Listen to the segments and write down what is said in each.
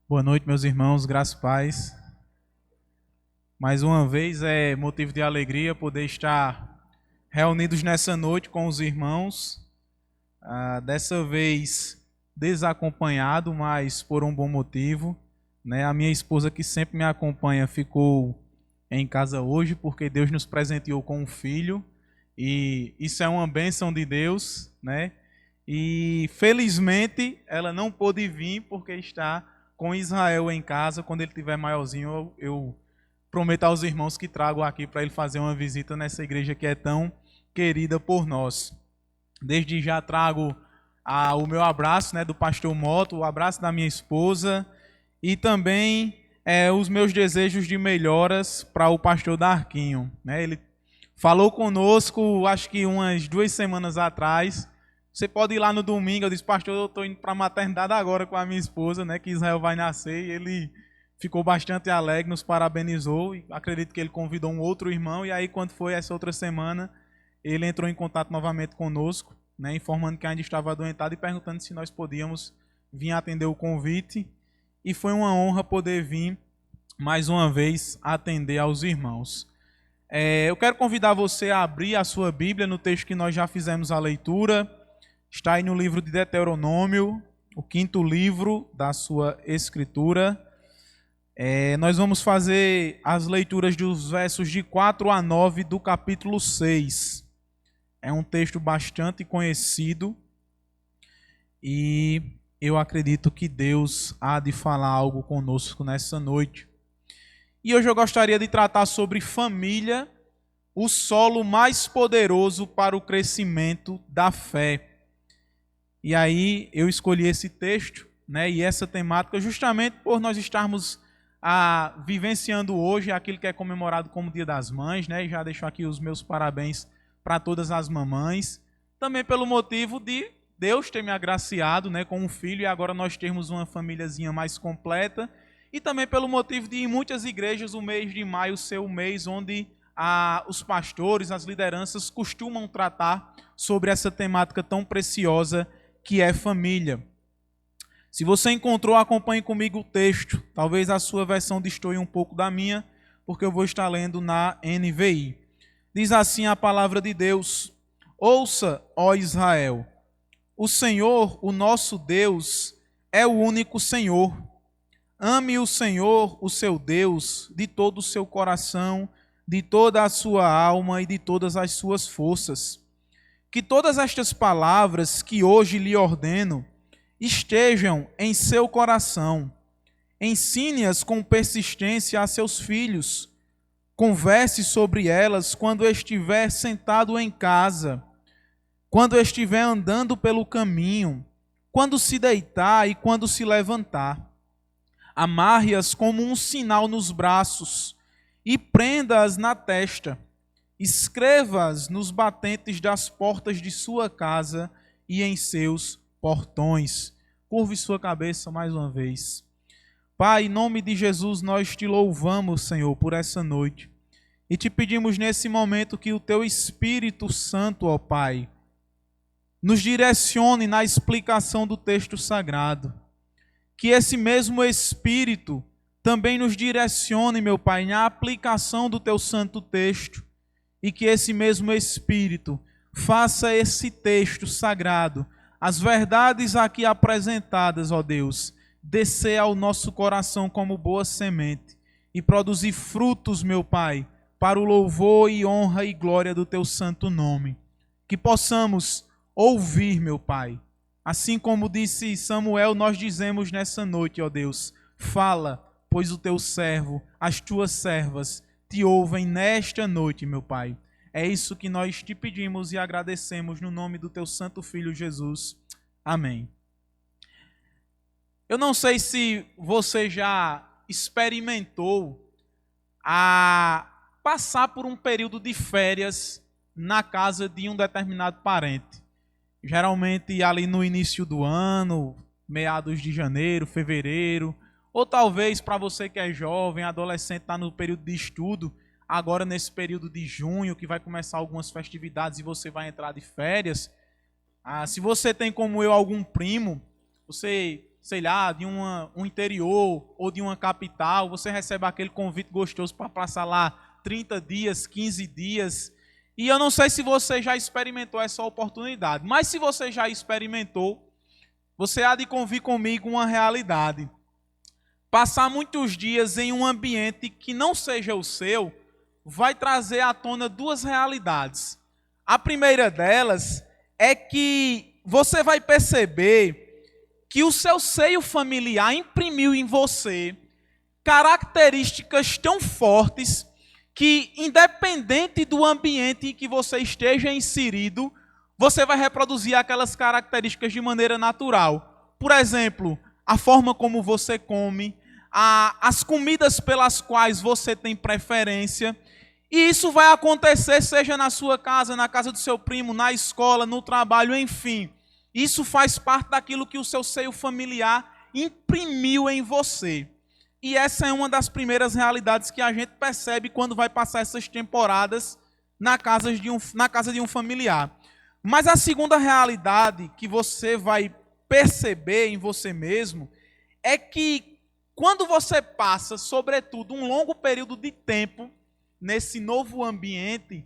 Boa noite, meus irmãos, graças e paz. Mais uma vez é motivo de alegria poder estar reunidos nessa noite com os irmãos. Dessa vez desacompanhado, mas por um bom motivo, né? A minha esposa, que sempre me acompanha, ficou em casa hoje porque Deus nos presenteou com um filho e isso é uma bênção de Deus, né? E felizmente ela não pôde vir porque está com Israel em casa. Quando ele tiver maiorzinho, eu prometo aos irmãos que trago aqui para ele fazer uma visita nessa igreja que é tão querida por nós. Desde já trago o meu abraço, né, do pastor Moto, o abraço da minha esposa e também os meus desejos de melhoras para o pastor Darquinho, né? Ele falou conosco, acho que umas 2 semanas atrás. Você pode ir lá no domingo. Eu disse, pastor, eu estou indo para a maternidade agora com a minha esposa, né, que Israel vai nascer. E ele ficou bastante alegre, nos parabenizou. E acredito que ele convidou um outro irmão. E aí, quando foi essa outra semana, ele entrou em contato novamente conosco, né, informando que ainda estava adoentado e perguntando se nós podíamos vir atender o convite. E foi uma honra poder vir mais uma vez atender aos irmãos. Eu quero convidar você a abrir a sua Bíblia no texto que nós já fizemos a leitura. Está aí no livro de Deuteronômio, o 5º livro da sua escritura. Nós vamos fazer as leituras dos versos de 4 a 9 do capítulo 6. É um texto bastante conhecido e eu acredito que Deus há de falar algo conosco nessa noite. E hoje eu gostaria de tratar sobre família, o solo mais poderoso para o crescimento da fé. E aí eu escolhi esse texto, né, e essa temática justamente por nós estarmos vivenciando hoje aquilo que é comemorado como Dia das Mães, né, e já deixo aqui os meus parabéns para todas as mamães. Também pelo motivo de Deus ter me agraciado, né, com um filho e agora nós termos uma famíliazinha mais completa. E também pelo motivo de em muitas igrejas o mês de maio ser o mês onde os pastores, as lideranças costumam tratar sobre essa temática tão preciosa que é família. Se você encontrou, acompanhe comigo o texto. Talvez a sua versão destoie um pouco da minha, porque eu vou estar lendo na NVI. Diz assim a palavra de Deus: Ouça, ó Israel, o Senhor, o nosso Deus, é o único Senhor. Ame o Senhor, o seu Deus, de todo o seu coração, de toda a sua alma e de todas as suas forças. Que todas estas palavras que hoje lhe ordeno estejam em seu coração. Ensine-as com persistência a seus filhos. Converse sobre elas quando estiver sentado em casa, quando estiver andando pelo caminho, quando se deitar e quando se levantar. Amarre-as como um sinal nos braços e prenda-as na testa. Escreva-as nos batentes das portas de sua casa e em seus portões. Curve sua cabeça mais uma vez. Pai, em nome de Jesus, nós te louvamos, Senhor, por essa noite. E te pedimos nesse momento que o teu Espírito Santo, ó Pai, nos direcione na explicação do texto sagrado. Que esse mesmo Espírito também nos direcione, meu Pai, na aplicação do teu santo texto. E que esse mesmo Espírito faça esse texto sagrado, as verdades aqui apresentadas, ó Deus, descer ao nosso coração como boa semente e produzir frutos, meu Pai, para o louvor e honra e glória do teu santo nome. Que possamos ouvir, meu Pai. Assim como disse Samuel, nós dizemos nessa noite, ó Deus, fala, pois o teu servo, as tuas servas, te ouvem nesta noite, meu Pai. É isso que nós te pedimos e agradecemos no nome do teu santo Filho Jesus. Amém. Eu não sei se você já experimentou passar por um período de férias na casa de um determinado parente. Geralmente ali no início do ano, meados de janeiro, fevereiro, ou talvez para você que é jovem, adolescente, está no período de estudo, agora nesse período de junho, que vai começar algumas festividades e você vai entrar de férias. Se você tem como eu algum primo, você sei lá, de um interior ou de uma capital, você recebe aquele convite gostoso para passar lá 30 dias, 15 dias. E eu não sei se você já experimentou essa oportunidade, mas se você já experimentou, você há de convir comigo uma realidade. Passar muitos dias em um ambiente que não seja o seu, vai trazer à tona duas realidades. A primeira delas é que você vai perceber que o seu seio familiar imprimiu em você características tão fortes que, independente do ambiente em que você esteja inserido, você vai reproduzir aquelas características de maneira natural. Por exemplo, a forma como você come, as comidas pelas quais você tem preferência. E isso vai acontecer seja na sua casa, na casa do seu primo, na escola, no trabalho, enfim. Isso faz parte daquilo que o seu seio familiar imprimiu em você. E essa é uma das primeiras realidades que a gente percebe quando vai passar essas temporadas na casa de um familiar. Mas a segunda realidade que você vai perceber em você mesmo é que quando você passa, sobretudo, um longo período de tempo nesse novo ambiente,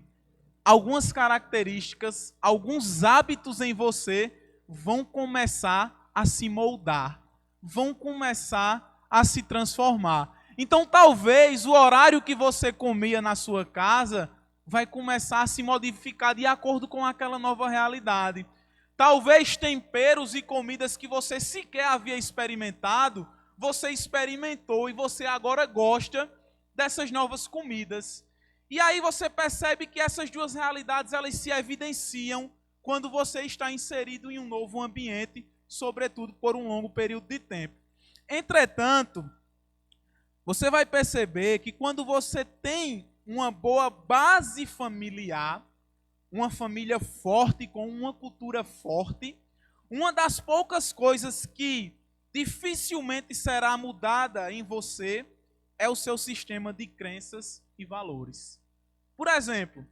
algumas características, alguns hábitos em você vão começar a se moldar, vão começar a se transformar. Então, talvez o horário que você comia na sua casa vai começar a se modificar de acordo com aquela nova realidade. Talvez temperos e comidas que você sequer havia experimentado, você experimentou e você agora gosta dessas novas comidas. E aí você percebe que essas duas realidades elas se evidenciam quando você está inserido em um novo ambiente, sobretudo por um longo período de tempo. Entretanto, você vai perceber que quando você tem uma boa base familiar, uma família forte, com uma cultura forte, uma das poucas coisas que dificilmente será mudada em você é o seu sistema de crenças e valores. Por exemplo,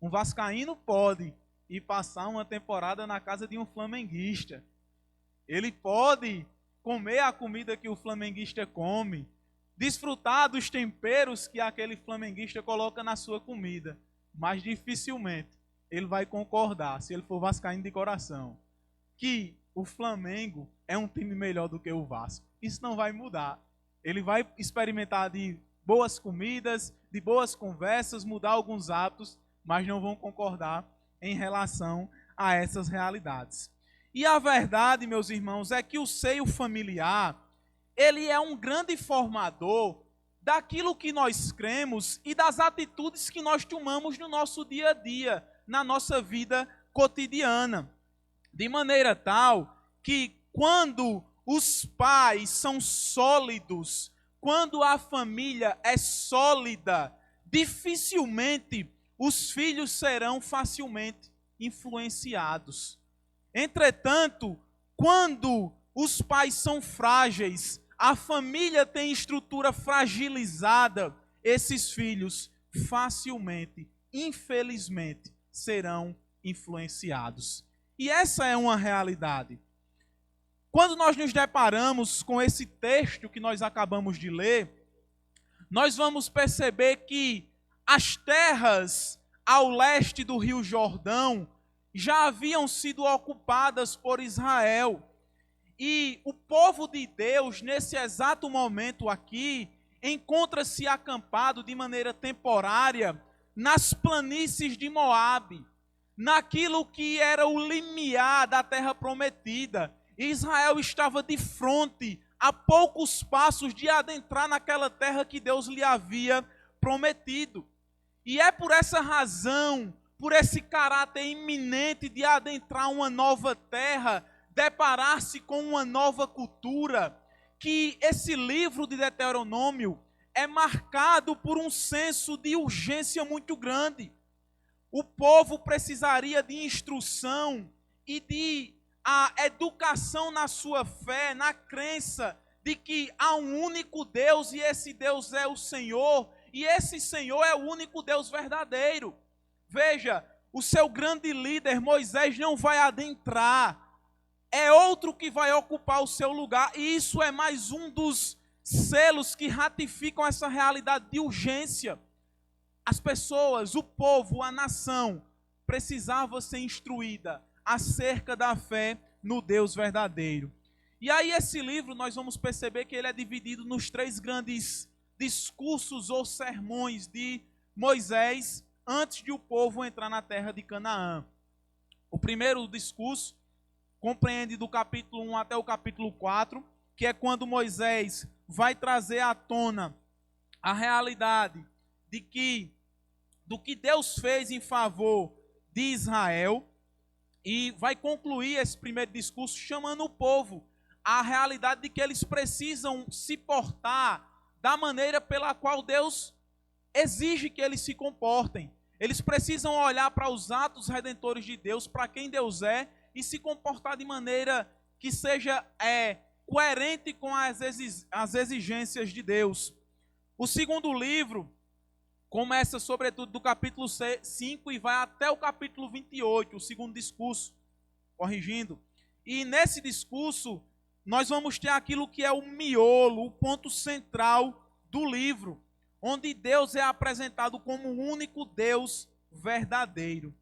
um vascaíno pode ir passar uma temporada na casa de um flamenguista. Ele pode comer a comida que o flamenguista come, desfrutar dos temperos que aquele flamenguista coloca na sua comida, mas dificilmente ele vai concordar, se ele for vascaíno de coração, que o Flamengo é um time melhor do que o Vasco. Isso não vai mudar. Ele vai experimentar de boas comidas, de boas conversas, mudar alguns hábitos, mas não vão concordar em relação a essas realidades. E a verdade, meus irmãos, é que o seio familiar, ele é um grande formador daquilo que nós cremos e das atitudes que nós tomamos no nosso dia a dia, na nossa vida cotidiana. De maneira tal que quando os pais são sólidos, quando a família é sólida, dificilmente os filhos serão facilmente influenciados. Entretanto, quando os pais são frágeis, a família tem estrutura fragilizada, esses filhos facilmente, infelizmente, serão influenciados. E essa é uma realidade. Quando nós nos deparamos com esse texto que nós acabamos de ler, nós vamos perceber que as terras ao leste do Rio Jordão já haviam sido ocupadas por Israel. E o povo de Deus, nesse exato momento aqui, encontra-se acampado de maneira temporária nas planícies de Moabe, naquilo que era o limiar da terra prometida. Israel estava de frente, a poucos passos de adentrar naquela terra que Deus lhe havia prometido. E é por essa razão, por esse caráter iminente de adentrar uma nova terra, deparar-se com uma nova cultura, que esse livro de Deuteronômio é marcado por um senso de urgência muito grande. O povo precisaria de instrução e de a educação na sua fé, na crença de que há um único Deus e esse Deus é o Senhor, e esse Senhor é o único Deus verdadeiro. Veja, o seu grande líder Moisés não vai adentrar é outro que vai ocupar o seu lugar, e isso é mais um dos selos que ratificam essa realidade de urgência. As pessoas, o povo, a nação, precisava ser instruída acerca da fé no Deus verdadeiro. E aí esse livro, nós vamos perceber que ele é dividido nos 3 grandes discursos ou sermões de Moisés antes de o povo entrar na terra de Canaã. O primeiro discurso compreende do capítulo 1 até o capítulo 4, que é quando Moisés vai trazer à tona a realidade do que Deus fez em favor de Israel, e vai concluir esse primeiro discurso chamando o povo à realidade de que eles precisam se portar da maneira pela qual Deus exige que eles se comportem. Eles precisam olhar para os atos redentores de Deus, para quem Deus é, e se comportar de maneira que seja coerente com as exigências de Deus. O segundo livro começa sobretudo do capítulo 5 e vai até o capítulo 28, o segundo discurso, corrigindo. E nesse discurso, nós vamos ter aquilo que é o miolo, o ponto central do livro, onde Deus é apresentado como o único Deus verdadeiro.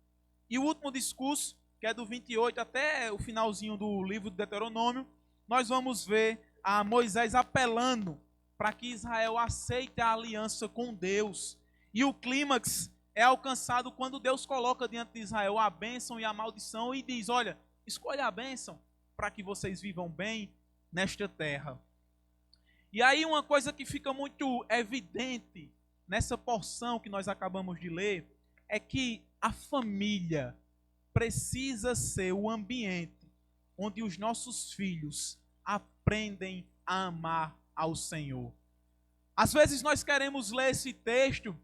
E o último discurso, que é do 28 até o finalzinho do livro de Deuteronômio, nós vamos ver a Moisés apelando para que Israel aceite a aliança com Deus. E o clímax é alcançado quando Deus coloca diante de Israel a bênção e a maldição e diz: olha, escolha a bênção para que vocês vivam bem nesta terra. E aí uma coisa que fica muito evidente nessa porção que nós acabamos de ler é que a família precisa ser o ambiente onde os nossos filhos aprendem a amar ao Senhor. Às vezes nós queremos ler esse texto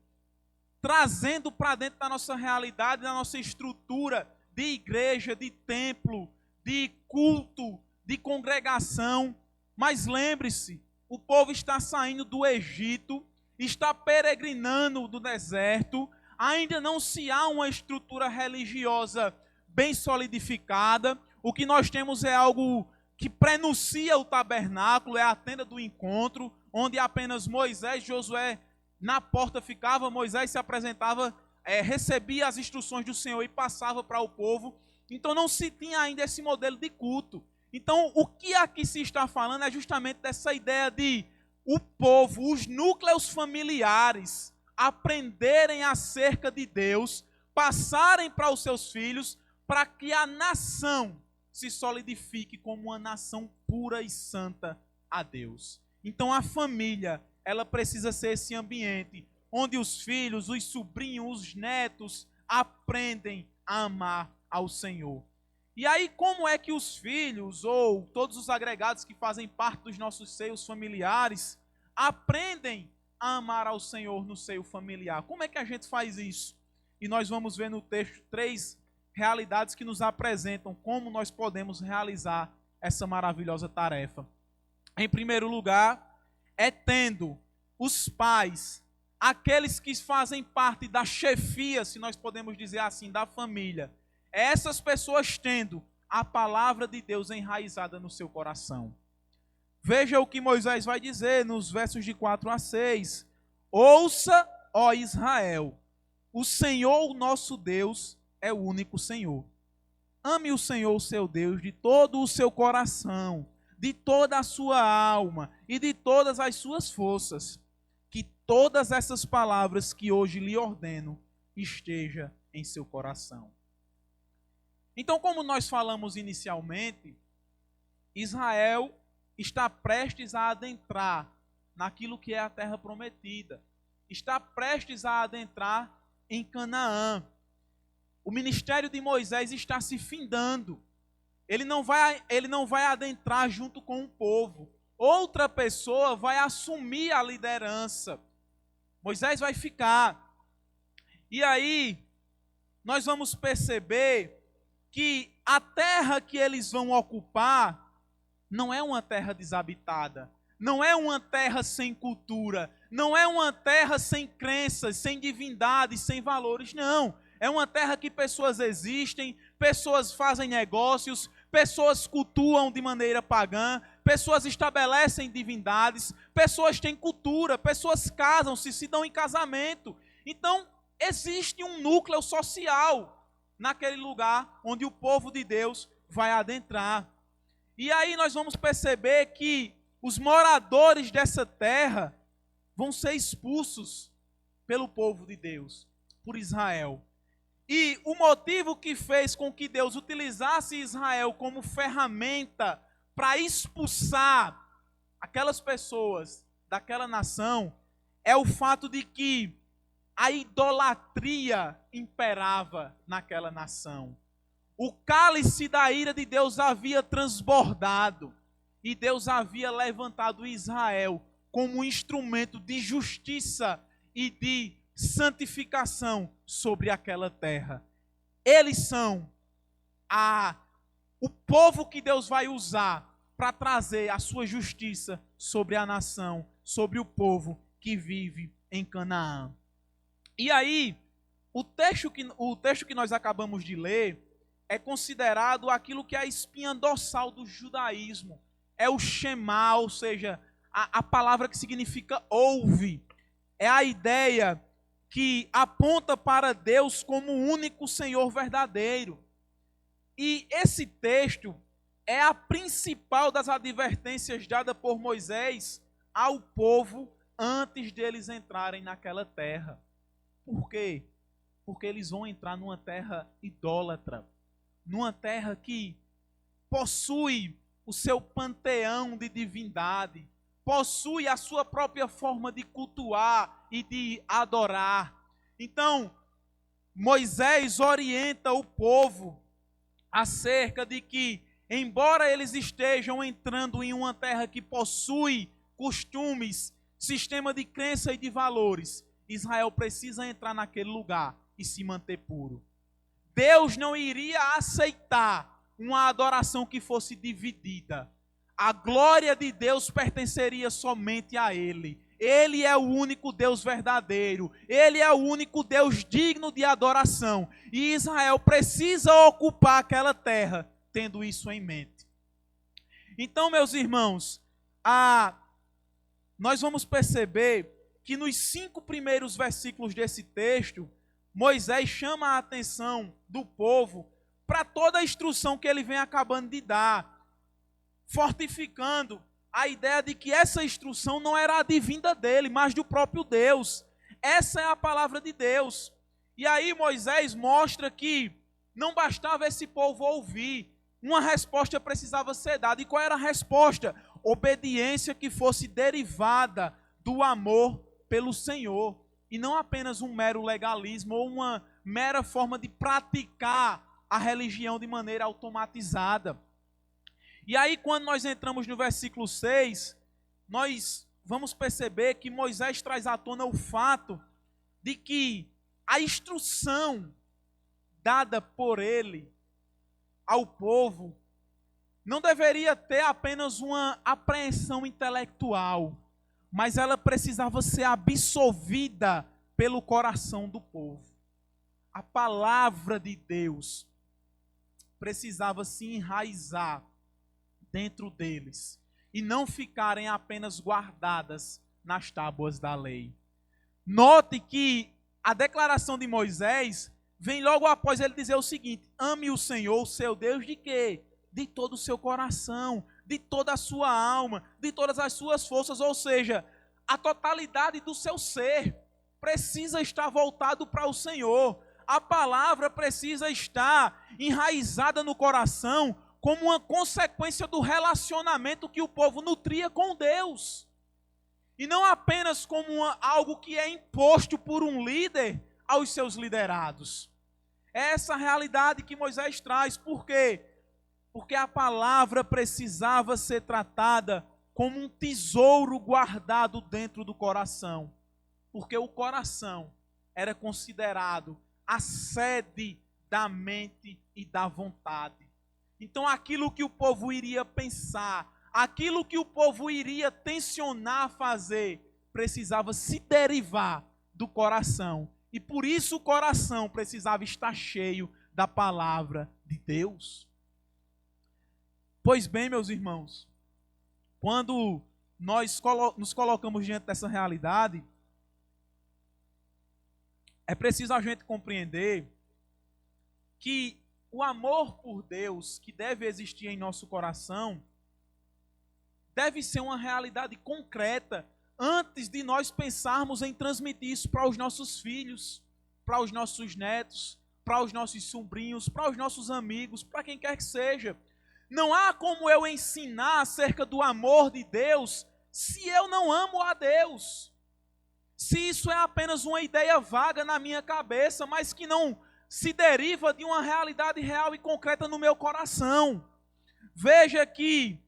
trazendo para dentro da nossa realidade, da nossa estrutura de igreja, de templo, de culto, de congregação. Mas lembre-se, o povo está saindo do Egito, está peregrinando do deserto, ainda não se há uma estrutura religiosa bem solidificada. O que nós temos é algo que prenuncia o tabernáculo, é a tenda do encontro, onde apenas Moisés e Josué na porta ficava, Moisés se apresentava, recebia as instruções do Senhor e passava para o povo. Então não se tinha ainda esse modelo de culto. Então o que aqui se está falando é justamente dessa ideia de o povo, os núcleos familiares, aprenderem acerca de Deus, passarem para os seus filhos, para que a nação se solidifique como uma nação pura e santa a Deus. Então a família, ela precisa ser esse ambiente onde os filhos, os sobrinhos, os netos aprendem a amar ao Senhor. E aí como é que os filhos ou todos os agregados que fazem parte dos nossos seios familiares aprendem a amar ao Senhor no seio familiar? Como é que a gente faz isso? E nós vamos ver no texto 3 realidades que nos apresentam como nós podemos realizar essa maravilhosa tarefa. Em primeiro lugar, é tendo os pais, aqueles que fazem parte da chefia, se nós podemos dizer assim, da família, essas pessoas tendo a palavra de Deus enraizada no seu coração. Veja o que Moisés vai dizer nos versos de 4 a 6. Ouça, ó Israel, o Senhor, o nosso Deus, é o único Senhor. Ame o Senhor, o seu Deus, de todo o seu coração, de toda a sua alma e de todas as suas forças. Que todas essas palavras que hoje lhe ordeno esteja em seu coração. Então, como nós falamos inicialmente, Israel está prestes a adentrar naquilo que é a terra prometida. Está prestes a adentrar em Canaã. O ministério de Moisés está se findando. Ele não vai adentrar junto com o povo. Outra pessoa vai assumir a liderança. Moisés vai ficar. E aí, nós vamos perceber que a terra que eles vão ocupar não é uma terra desabitada. Não é uma terra sem cultura. Não é uma terra sem crenças, sem divindades, sem valores. Não. É uma terra que pessoas existem, pessoas fazem negócios, pessoas cultuam de maneira pagã, pessoas estabelecem divindades, pessoas têm cultura, pessoas casam-se, se dão em casamento. Então, existe um núcleo social naquele lugar onde o povo de Deus vai adentrar. E aí nós vamos perceber que os moradores dessa terra vão ser expulsos pelo povo de Deus, por Israel. E o motivo que fez com que Deus utilizasse Israel como ferramenta para expulsar aquelas pessoas daquela nação é o fato de que a idolatria imperava naquela nação. O cálice da ira de Deus havia transbordado e Deus havia levantado Israel como um instrumento de justiça e de santificação sobre aquela terra. Eles são o povo que Deus vai usar para trazer a sua justiça sobre a nação, sobre o povo que vive em Canaã. E aí, o texto que nós acabamos de ler é considerado aquilo que é a espinha dorsal do judaísmo. É o Shema, ou seja, a palavra que significa ouve. É a ideia que aponta para Deus como o único Senhor verdadeiro. E esse texto é a principal das advertências dadas por Moisés ao povo antes deles entrarem naquela terra. Por quê? Porque eles vão entrar numa terra idólatra, numa terra que possui o seu panteão de divindade, possui a sua própria forma de cultuar e de adorar. Então, Moisés orienta o povo acerca de que, embora eles estejam entrando em uma terra que possui costumes, sistema de crença e de valores, Israel precisa entrar naquele lugar e se manter puro. Deus não iria aceitar uma adoração que fosse dividida. A glória de Deus pertenceria somente a Ele. Ele é o único Deus verdadeiro. Ele é o único Deus digno de adoração. E Israel precisa ocupar aquela terra, tendo isso em mente. Então, meus irmãos, nós vamos perceber que nos 5 primeiros versículos desse texto, Moisés chama a atenção do povo para toda a instrução que ele vem acabando de dar, fortificando a ideia de que essa instrução não era advinda dele, mas do próprio Deus. Essa é a palavra de Deus. E aí Moisés mostra que não bastava esse povo ouvir, uma resposta precisava ser dada. E qual era a resposta? Obediência que fosse derivada do amor pelo Senhor, e não apenas um mero legalismo ou uma mera forma de praticar a religião de maneira automatizada. E aí, quando nós entramos no versículo 6, nós vamos perceber que Moisés traz à tona o fato de que a instrução dada por ele ao povo não deveria ter apenas uma apreensão intelectual, mas ela precisava ser absorvida pelo coração do povo. A palavra de Deus precisava se enraizar dentro deles e não ficarem apenas guardadas nas tábuas da lei. Note que a declaração de Moisés vem logo após ele dizer o seguinte: ame o Senhor, o seu Deus, de quê? De todo o seu coração, de toda a sua alma, de todas as suas forças, ou seja, a totalidade do seu ser precisa estar voltado para o Senhor. A palavra precisa estar enraizada no coração como uma consequência do relacionamento que o povo nutria com Deus. E não apenas como algo que é imposto por um líder aos seus liderados. É essa realidade que Moisés traz. Por quê? Porque a palavra precisava ser tratada como um tesouro guardado dentro do coração. Porque o coração era considerado a sede da mente e da vontade. Então aquilo que o povo iria pensar, aquilo que o povo iria tensionar a fazer, precisava se derivar do coração. E por isso o coração precisava estar cheio da palavra de Deus. Pois bem, meus irmãos, quando nós nos colocamos diante dessa realidade, é preciso a gente compreender que o amor por Deus que deve existir em nosso coração deve ser uma realidade concreta antes de nós pensarmos em transmitir isso para os nossos filhos, para os nossos netos, para os nossos sobrinhos, para os nossos amigos, para quem quer que seja. Não há como eu ensinar acerca do amor de Deus se eu não amo a Deus. Se isso é apenas uma ideia vaga na minha cabeça, mas que não se deriva de uma realidade real e concreta no meu coração. Veja que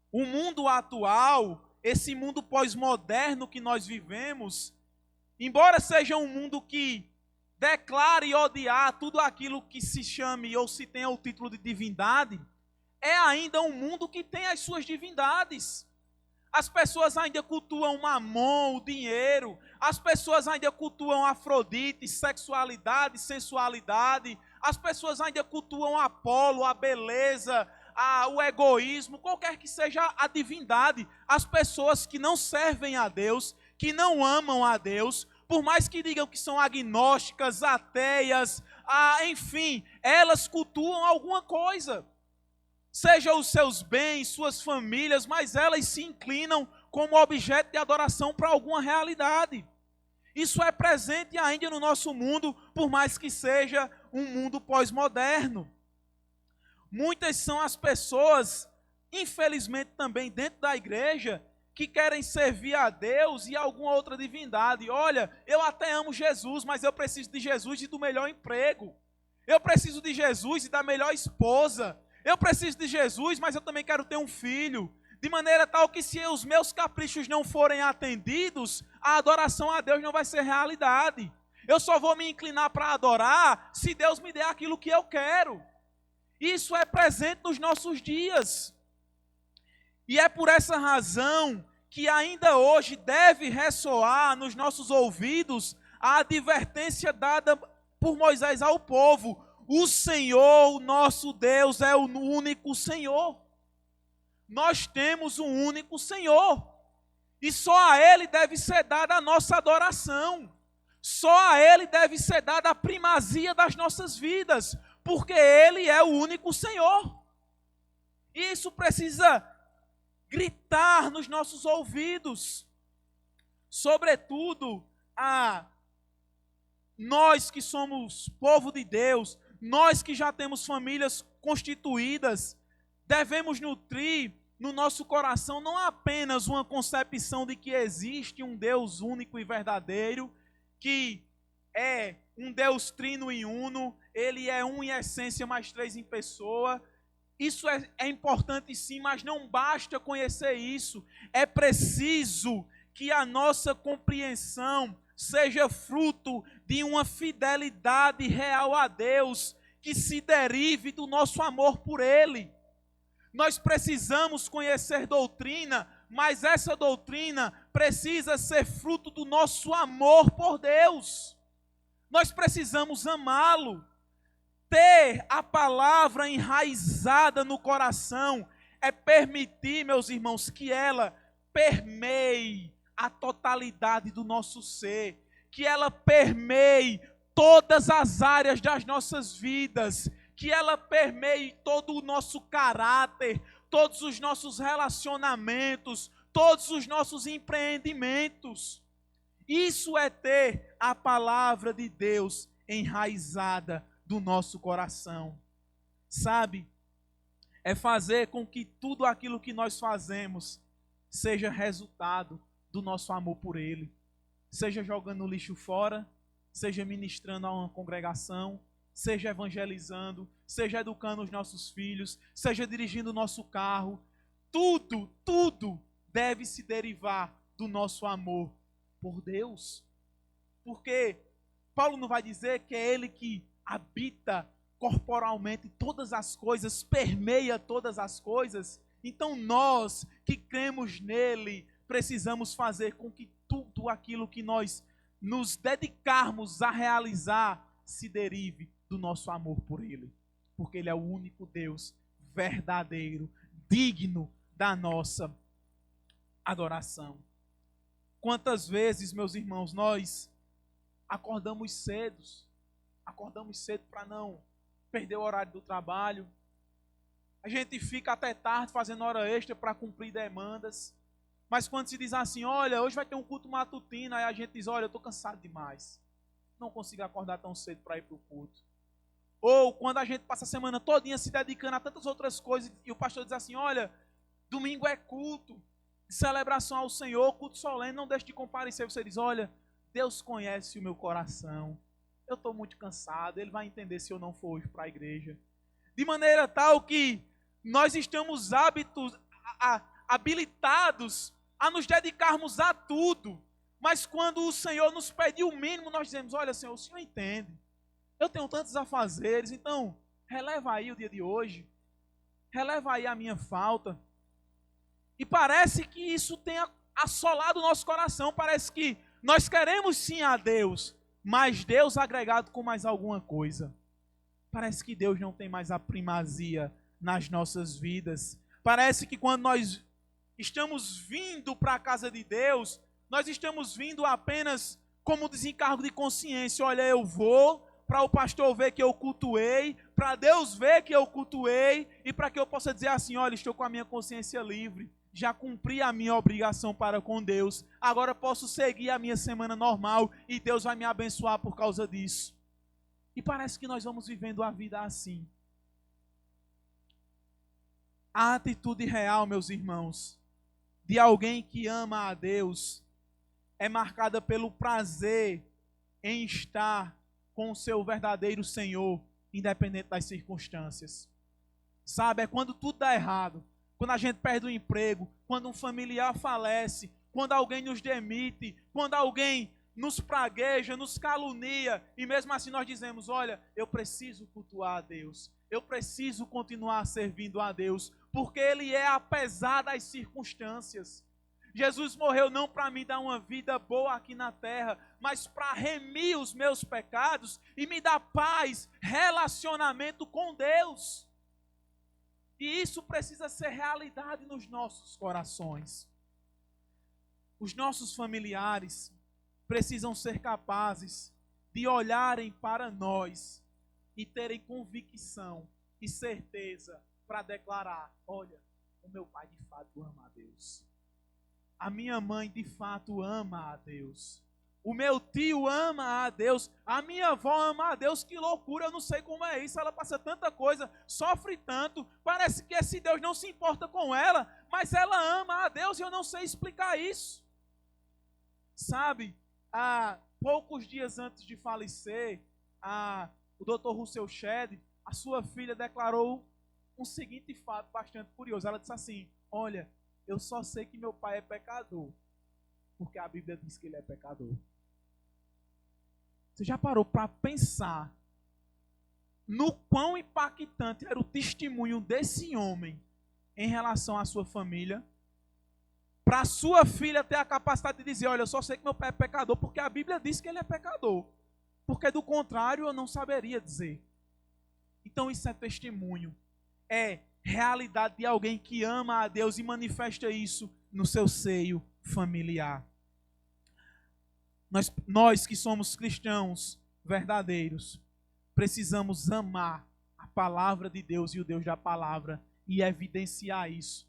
o mundo atual, esse mundo pós-moderno que nós vivemos, embora seja um mundo que declare odiar tudo aquilo que se chame ou se tenha o título de divindade, é ainda um mundo que tem as suas divindades. As pessoas ainda cultuam Mamon, o dinheiro. As pessoas ainda cultuam Afrodite, sexualidade, sensualidade. As pessoas ainda cultuam Apolo, a beleza, o egoísmo, qualquer que seja a divindade. As pessoas que não servem a Deus, que não amam a Deus, por mais que digam que são agnósticas, ateias, enfim, elas cultuam alguma coisa. Seja os seus bens, suas famílias, mas elas se inclinam como objeto de adoração para alguma realidade. Isso é presente ainda no nosso mundo, por mais que seja um mundo pós-moderno. Muitas são as pessoas, infelizmente também dentro da igreja, que querem servir a Deus e alguma outra divindade. Olha, eu até amo Jesus, mas eu preciso de Jesus e do melhor emprego. Eu preciso de Jesus e da melhor esposa. Eu preciso de Jesus, mas eu também quero ter um filho. De maneira tal que se os meus caprichos não forem atendidos, a adoração a Deus não vai ser realidade. Eu só vou me inclinar para adorar se Deus me der aquilo que eu quero. Isso é presente nos nossos dias. E é por essa razão que ainda hoje deve ressoar nos nossos ouvidos a advertência dada por Moisés ao povo. O Senhor, o nosso Deus, é o único Senhor. Nós temos um único Senhor. E só a Ele deve ser dada a nossa adoração. Só a Ele deve ser dada a primazia das nossas vidas. Porque Ele é o único Senhor. E isso precisa gritar nos nossos ouvidos. Sobretudo a nós que somos povo de Deus, nós que já temos famílias constituídas, devemos nutrir no nosso coração não apenas uma concepção de que existe um Deus único e verdadeiro, que é um Deus trino e uno, Ele é um em essência, mais três em pessoa. Isso é importante sim, mas não basta conhecer isso. É preciso que a nossa compreensão seja fruto de uma fidelidade real a Deus, que se derive do nosso amor por Ele. Nós precisamos conhecer doutrina, mas essa doutrina precisa ser fruto do nosso amor por Deus. Nós precisamos amá-lo. Ter a palavra enraizada no coração é permitir, meus irmãos, que ela permeie a totalidade do nosso ser, que ela permeie todas as áreas das nossas vidas, que ela permeie todo o nosso caráter, todos os nossos relacionamentos, todos os nossos empreendimentos. Isso é ter a palavra de Deus enraizada do nosso coração. Sabe? É fazer com que tudo aquilo que nós fazemos seja resultado do nosso amor por Ele. Seja jogando o lixo fora, seja ministrando a uma congregação, seja evangelizando, seja educando os nossos filhos, seja dirigindo o nosso carro. Tudo deve se derivar do nosso amor por Deus. Porque Paulo não vai dizer que é Ele que habita corporalmente todas as coisas, permeia todas as coisas. Então nós que cremos nele, precisamos fazer com que tudo aquilo que nós nos dedicarmos a realizar se derive do nosso amor por Ele. Porque Ele é o único Deus verdadeiro, digno da nossa adoração. Quantas vezes, meus irmãos, nós acordamos cedo para não perder o horário do trabalho. A gente fica até tarde fazendo hora extra para cumprir demandas. Mas quando se diz assim, olha, hoje vai ter um culto matutino, aí a gente diz, olha, eu estou cansado demais. Não consigo acordar tão cedo para ir para o culto. Ou quando a gente passa a semana todinha se dedicando a tantas outras coisas, e o pastor diz assim, olha, domingo é culto, celebração ao Senhor, culto solene, não deixe de comparecer. Você diz, olha, Deus conhece o meu coração. Eu estou muito cansado, Ele vai entender se eu não for hoje para a igreja. De maneira tal que nós estamos habilitados a nos dedicarmos a tudo. Mas quando o Senhor nos pede o mínimo, nós dizemos, olha Senhor, o Senhor entende. Eu tenho tantos afazeres, então releva aí o dia de hoje. Releva aí a minha falta. E parece que isso tenha assolado o nosso coração. Parece que nós queremos sim a Deus, mas Deus agregado com mais alguma coisa. Parece que Deus não tem mais a primazia nas nossas vidas. Parece que quando nós estamos vindo para a casa de Deus, nós estamos vindo apenas como desencargo de consciência. Olha, eu vou para o pastor ver que eu cultuei, para Deus ver que eu cultuei, e para que eu possa dizer assim, olha, estou com a minha consciência livre, já cumpri a minha obrigação para com Deus, agora posso seguir a minha semana normal, e Deus vai me abençoar por causa disso. E parece que nós vamos vivendo a vida assim. A atitude real, meus irmãos, de alguém que ama a Deus, é marcada pelo prazer em estar com o seu verdadeiro Senhor, independente das circunstâncias. Sabe, é quando tudo dá errado, quando a gente perde o emprego, quando um familiar falece, quando alguém nos demite, quando alguém nos pragueja, nos calunia, e mesmo assim nós dizemos, olha, eu preciso cultuar a Deus, eu preciso continuar servindo a Deus, porque Ele é apesar das circunstâncias. Jesus morreu não para me dar uma vida boa aqui na terra, mas para remir os meus pecados e me dar paz, relacionamento com Deus. E isso precisa ser realidade nos nossos corações. Os nossos familiares precisam ser capazes de olharem para nós e terem convicção e certeza para declarar, olha, o meu pai de fato ama a Deus. A minha mãe de fato ama a Deus. O meu tio ama a Deus. A minha avó ama a Deus. Que loucura, eu não sei como é isso. Ela passa tanta coisa, sofre tanto. Parece que esse Deus não se importa com ela, mas ela ama a Deus e eu não sei explicar isso. Sabe, há poucos dias antes de falecer, o Dr. Russell Shedd, a sua filha declarou um seguinte fato bastante curioso. Ela disse assim, olha, eu só sei que meu pai é pecador, porque a Bíblia diz que ele é pecador. Você já parou para pensar no quão impactante era o testemunho desse homem em relação à sua família? Para a sua filha ter a capacidade de dizer, olha, eu só sei que meu pai é pecador, porque a Bíblia diz que ele é pecador. Porque do contrário eu não saberia dizer. Então isso é testemunho. É realidade de alguém que ama a Deus e manifesta isso no seu seio familiar. Nós que somos cristãos verdadeiros, precisamos amar a palavra de Deus e o Deus da palavra e evidenciar isso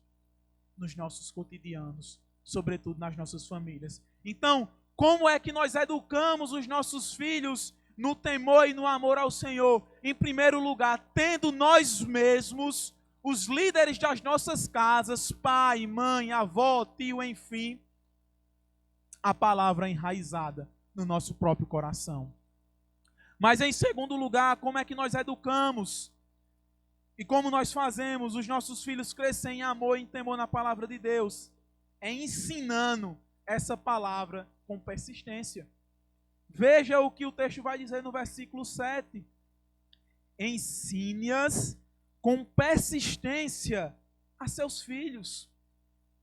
nos nossos cotidianos, sobretudo nas nossas famílias. Então, como é que nós educamos os nossos filhos no temor e no amor ao Senhor? Em primeiro lugar, tendo nós mesmos, os líderes das nossas casas, pai, mãe, avó, tio, enfim, a palavra enraizada no nosso próprio coração. Mas em segundo lugar, como é que nós educamos? E como nós fazemos os nossos filhos crescer em amor e em temor na palavra de Deus? É ensinando essa palavra com persistência. Veja o que o texto vai dizer no versículo 7. Ensine-as com persistência a seus filhos.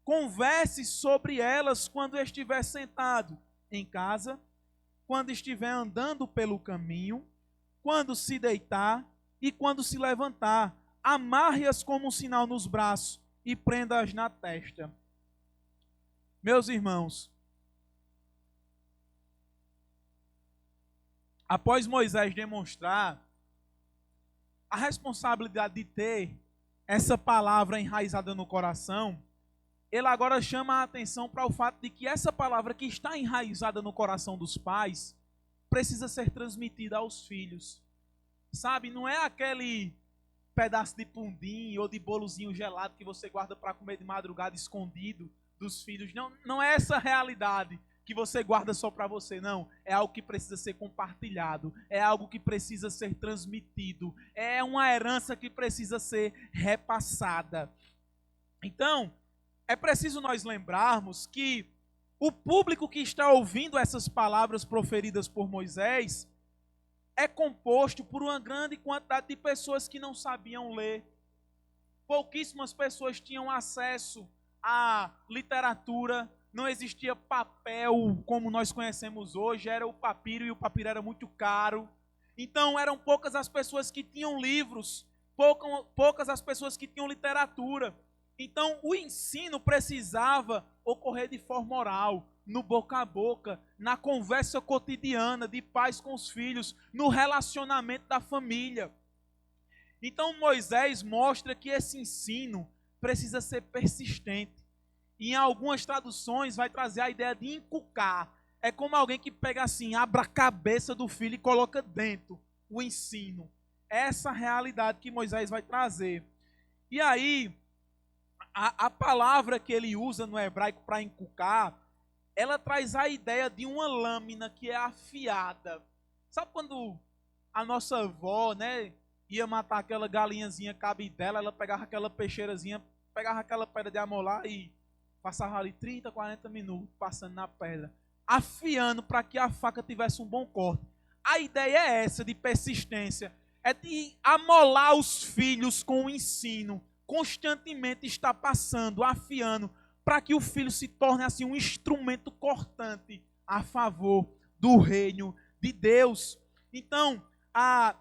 Converse sobre elas quando estiver sentado em casa, quando estiver andando pelo caminho, quando se deitar e quando se levantar. amarre-as como um sinal nos braços e prenda-as na testa. Meus irmãos, após Moisés demonstrar a responsabilidade de ter essa palavra enraizada no coração, ele agora chama a atenção para o fato de que essa palavra que está enraizada no coração dos pais precisa ser transmitida aos filhos. Sabe, não é aquele pedaço de pudim ou de bolozinho gelado que você guarda para comer de madrugada escondido dos filhos. Não, não é essa realidade que você guarda só para você, não. É algo que precisa ser compartilhado, é algo que precisa ser transmitido, é uma herança que precisa ser repassada. Então, é preciso nós lembrarmos que o público que está ouvindo essas palavras proferidas por Moisés é composto por uma grande quantidade de pessoas que não sabiam ler. Pouquíssimas pessoas tinham acesso à literatura, não existia papel como nós conhecemos hoje, era o papiro e o papiro era muito caro. Então eram poucas as pessoas que tinham livros, poucas as pessoas que tinham literatura. Então o ensino precisava ocorrer de forma oral, no boca a boca, na conversa cotidiana de pais com os filhos, no relacionamento da família. Então Moisés mostra que esse ensino precisa ser persistente. E em algumas traduções vai trazer a ideia de inculcar. É como alguém que pega assim, abre a cabeça do filho e coloca dentro o ensino. Essa realidade que Moisés vai trazer. E aí, a palavra que ele usa no hebraico para inculcar, ela traz a ideia de uma lâmina que é afiada. Sabe quando a nossa avó, né, ia matar aquela galinhazinha cabidela, ela pegava aquela peixeirazinha, pegava aquela pedra de amolar e passava ali 30, 40 minutos passando na pedra, afiando para que a faca tivesse um bom corte. A ideia é essa de persistência, é de amolar os filhos com o ensino, constantemente está passando, afiando, para que o filho se torne assim um instrumento cortante a favor do reino de Deus. Então, a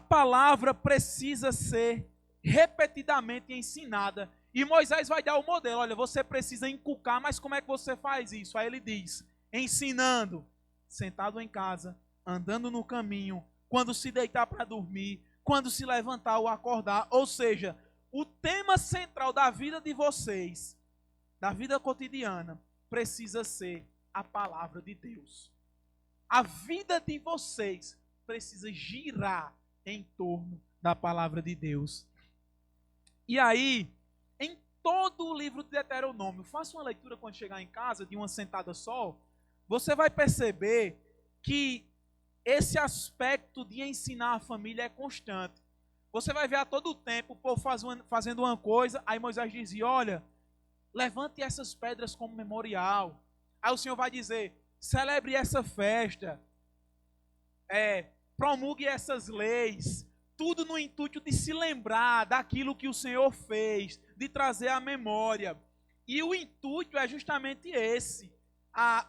palavra precisa ser repetidamente ensinada. E Moisés vai dar o modelo. Olha, você precisa inculcar, mas como é que você faz isso? Aí ele diz, ensinando, sentado em casa, andando no caminho, quando se deitar para dormir, quando se levantar ou acordar. Ou seja, o tema central da vida de vocês, da vida cotidiana, precisa ser a palavra de Deus. A vida de vocês precisa girar em torno da palavra de Deus. E aí, em todo o livro de Deuteronômio, faça uma leitura quando chegar em casa, de uma sentada só, você vai perceber que esse aspecto de ensinar a família é constante. Você vai ver a todo tempo o povo fazendo uma coisa, aí Moisés dizia, olha, levante essas pedras como memorial. Aí o Senhor vai dizer, celebre essa festa, promulgue essas leis, tudo no intuito de se lembrar daquilo que o Senhor fez, de trazer à memória. E o intuito é justamente esse,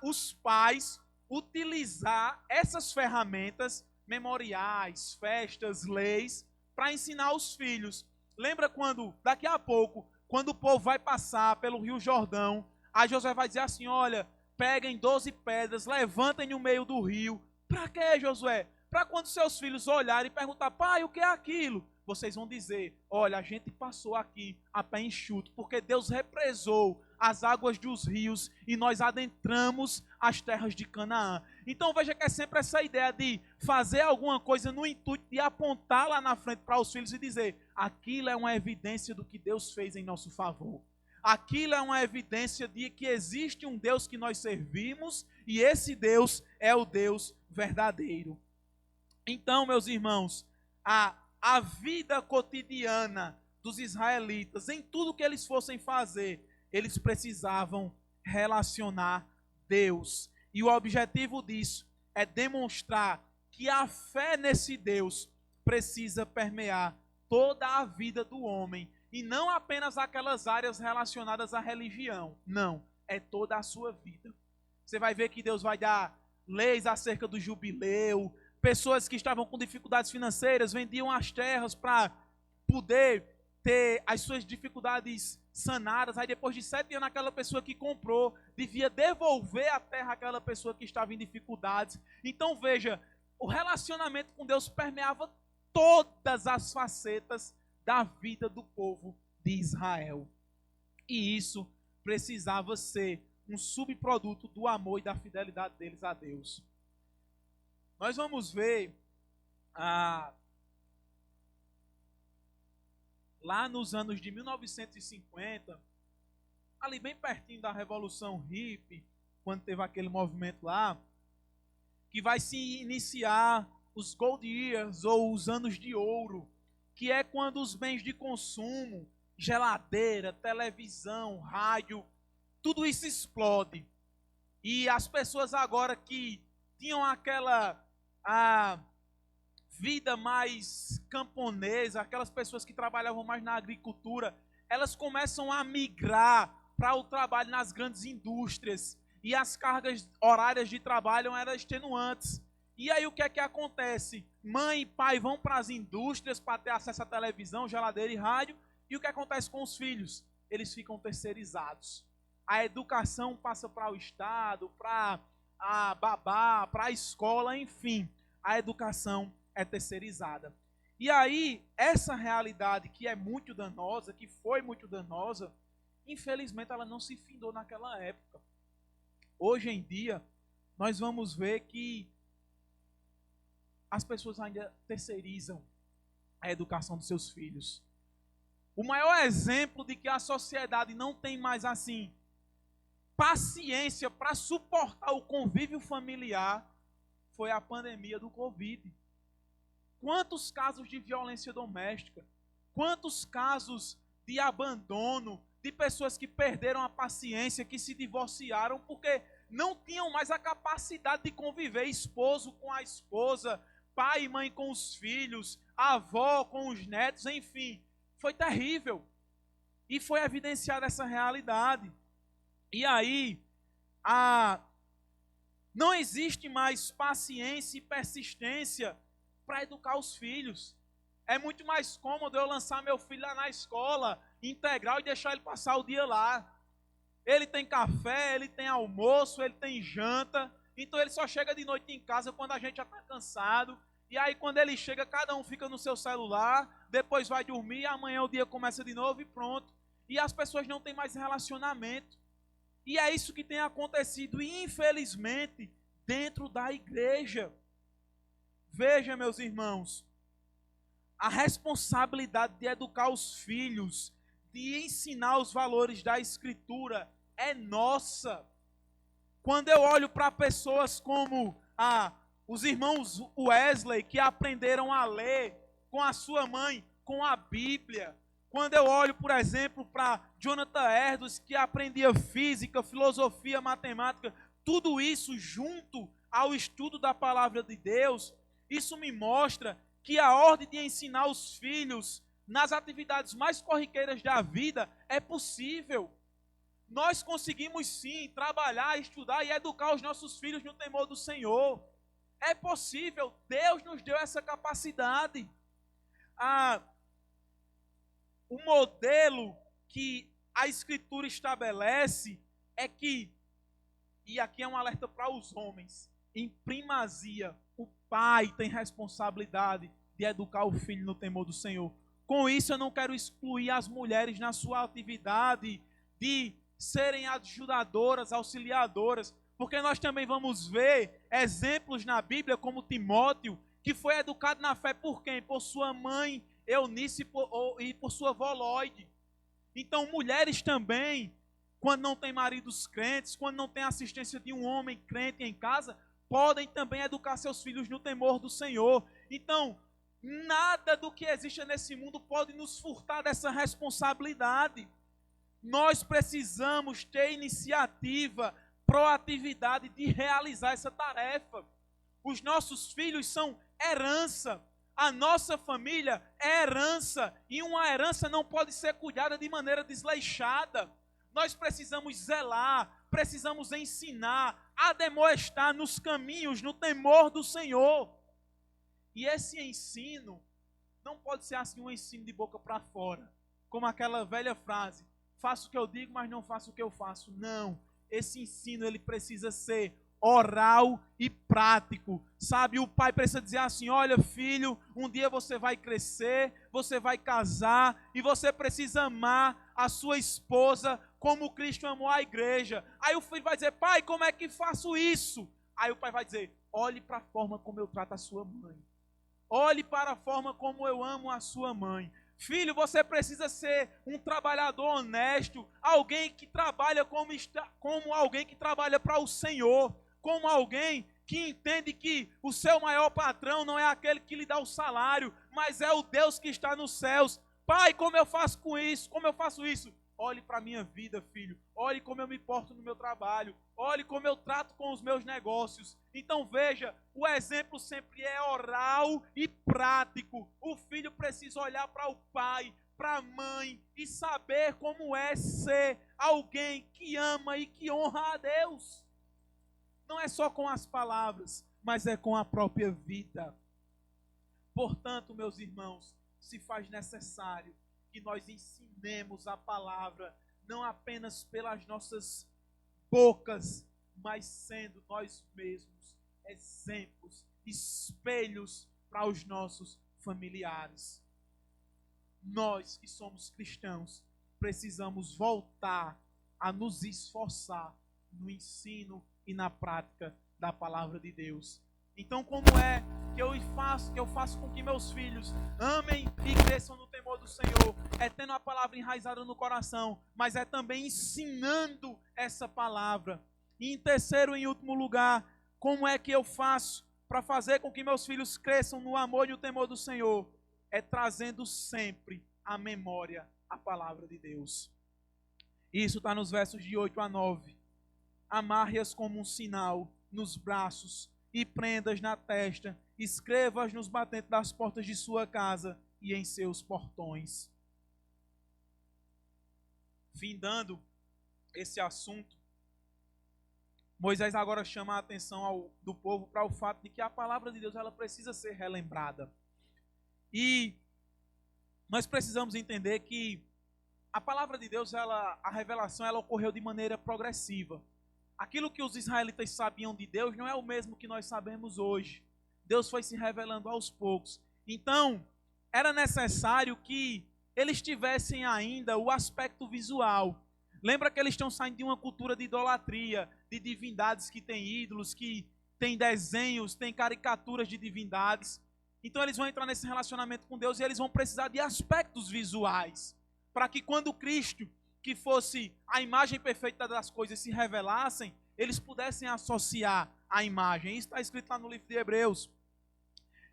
os pais utilizar essas ferramentas, memoriais, festas, leis, para ensinar os filhos. Lembra quando, daqui a pouco, quando o povo vai passar pelo Rio Jordão, aí Josué vai dizer assim, olha, peguem 12 pedras, levantem no meio do rio. Para quê, Josué? Para quando seus filhos olharem e perguntar, pai, o que é aquilo? Vocês vão dizer, olha, a gente passou aqui a pé enxuto, porque Deus represou as águas dos rios e nós adentramos as terras de Canaã. Então veja que é sempre essa ideia de fazer alguma coisa no intuito de apontar lá na frente para os filhos e dizer, aquilo é uma evidência do que Deus fez em nosso favor. Aquilo é uma evidência de que existe um Deus que nós servimos e esse Deus é o Deus verdadeiro. Então, meus irmãos, a vida cotidiana dos israelitas, em tudo que eles fossem fazer, eles precisavam relacionar Deus. E o objetivo disso é demonstrar que a fé nesse Deus precisa permear toda a vida do homem. E não apenas aquelas áreas relacionadas à religião. Não, é toda a sua vida. Você vai ver que Deus vai dar leis acerca do jubileu. Pessoas que estavam com dificuldades financeiras vendiam as terras para poder ter as suas dificuldades sanadas. Aí depois de 7 anos, aquela pessoa que comprou devia devolver a terra àquela pessoa que estava em dificuldades. Então veja, o relacionamento com Deus permeava todas as facetas da vida do povo de Israel. E isso precisava ser um subproduto do amor e da fidelidade deles a Deus. Nós vamos ver lá nos anos de 1950, ali bem pertinho da Revolução Hippie, quando teve aquele movimento lá, que vai se iniciar os Gold Years, ou os anos de ouro, que é quando os bens de consumo, geladeira, televisão, rádio, tudo isso explode. E as pessoas agora que tinham aquela vida mais camponesa, aquelas pessoas que trabalhavam mais na agricultura, elas começam a migrar para o trabalho nas grandes indústrias. E as cargas horárias de trabalho eram extenuantes. E aí o que é que acontece? Mãe e pai vão para as indústrias para ter acesso à televisão, geladeira e rádio. E o que acontece com os filhos? Eles ficam terceirizados. A educação passa para o Estado, para a babá, para a escola, enfim. A educação é terceirizada. E aí, essa realidade que é muito danosa, que foi muito danosa, infelizmente ela não se findou naquela época. Hoje em dia, nós vamos ver que as pessoas ainda terceirizam a educação dos seus filhos. O maior exemplo de que a sociedade não tem mais assim paciência para suportar o convívio familiar foi a pandemia do Covid. Quantos casos de violência doméstica, quantos casos de abandono, de pessoas que perderam a paciência, que se divorciaram porque não tinham mais a capacidade de conviver, esposo com a esposa, pai e mãe com os filhos, avó com os netos, enfim. Foi terrível. E foi evidenciada essa realidade. E aí, não existe mais paciência e persistência para educar os filhos. É muito mais cômodo eu lançar meu filho lá na escola integral e deixar ele passar o dia lá. Ele tem café, ele tem almoço, ele tem janta. Então ele só chega de noite em casa quando a gente já está cansado. E aí quando ele chega, cada um fica no seu celular, depois vai dormir, amanhã o dia começa de novo e pronto. E as pessoas não têm mais relacionamento. E é isso que tem acontecido, infelizmente, dentro da igreja. Veja, meus irmãos, a responsabilidade de educar os filhos, de ensinar os valores da Escritura, é nossa. Quando eu olho para pessoas como os irmãos Wesley, que aprenderam a ler com a sua mãe, com a Bíblia. Quando eu olho, por exemplo, para Jonathan Edwards, que aprendia física, filosofia, matemática, tudo isso junto ao estudo da palavra de Deus, isso me mostra que a ordem de ensinar os filhos nas atividades mais corriqueiras da vida é possível. Nós conseguimos sim trabalhar, estudar e educar os nossos filhos no temor do Senhor. É possível, Deus nos deu essa capacidade. O modelo que a Escritura estabelece é que, e aqui é um alerta para os homens, em primazia, o pai tem responsabilidade de educar o filho no temor do Senhor. Com isso eu não quero excluir as mulheres na sua atividade de serem ajudadoras, auxiliadoras, porque nós também vamos ver exemplos na Bíblia como Timóteo, que foi educado na fé por quem? Por sua mãe Eunice e por sua avó Lloyd. Então mulheres também, quando não tem maridos crentes, quando não tem assistência de um homem crente em casa, podem também educar seus filhos no temor do Senhor. Então, nada do que existe nesse mundo pode nos furtar dessa responsabilidade. Nós precisamos ter iniciativa, proatividade de realizar essa tarefa. Os nossos filhos são herança. A nossa família é herança. E uma herança não pode ser cuidada de maneira desleixada. Nós precisamos zelar, precisamos ensinar, admoestar nos caminhos, no temor do Senhor. E esse ensino não pode ser assim um ensino de boca para fora, como aquela velha frase, faço o que eu digo, mas não faço o que eu faço. Não, esse ensino ele precisa ser oral e prático, sabe? O pai precisa dizer assim, olha filho, um dia você vai crescer, você vai casar, e você precisa amar a sua esposa como Cristo amou a igreja. Aí o filho vai dizer, pai, como é que faço isso? Aí o pai vai dizer, olhe para a forma como eu trato a sua mãe. Olhe para a forma como eu amo a sua mãe. Filho, você precisa ser um trabalhador honesto, alguém que trabalha como alguém que trabalha para o Senhor, como alguém que entende que o seu maior patrão não é aquele que lhe dá o salário, mas é o Deus que está nos céus. Pai, como eu faço com isso? Como eu faço isso? Olhe para a minha vida, filho. Olhe como eu me porto no meu trabalho. Olhe como eu trato com os meus negócios. Então veja, o exemplo sempre é oral e prático. O filho precisa olhar para o pai, para a mãe e saber como é ser alguém que ama e que honra a Deus. Não é só com as palavras, mas é com a própria vida. Portanto, meus irmãos, se faz necessário que nós ensinemos a palavra, não apenas pelas nossas bocas, mas sendo nós mesmos exemplos, espelhos para os nossos familiares. Nós que somos cristãos, precisamos voltar a nos esforçar no ensino e na prática da palavra de Deus. Então, como é que eu faço com que meus filhos amem e cresçam no temor do Senhor? É tendo a palavra enraizada no coração, mas é também ensinando essa palavra. E em terceiro e em último lugar, como é que eu faço para fazer com que meus filhos cresçam no amor e no temor do Senhor? É trazendo sempre à memória a palavra de Deus. Isso está nos versos de 8 a 9. Amarre-as como um sinal nos braços e prendas na testa, escreva-as nos batentes das portas de sua casa e em seus portões. Findando esse assunto, Moisés agora chama a atenção do povo para o fato de que a palavra de Deus ela precisa ser relembrada. E nós precisamos entender que a palavra de Deus, a revelação, ela ocorreu de maneira progressiva. Aquilo que os israelitas sabiam de Deus não é o mesmo que nós sabemos hoje. Deus foi se revelando aos poucos. Então, era necessário que eles tivessem ainda o aspecto visual. Lembra que eles estão saindo de uma cultura de idolatria, de divindades que têm ídolos, que têm desenhos, têm caricaturas de divindades. Então eles vão entrar nesse relacionamento com Deus e eles vão precisar de aspectos visuais. Para que quando Cristo, que fosse a imagem perfeita das coisas, se revelassem, eles pudessem associar a imagem. Isso está escrito lá no livro de Hebreus.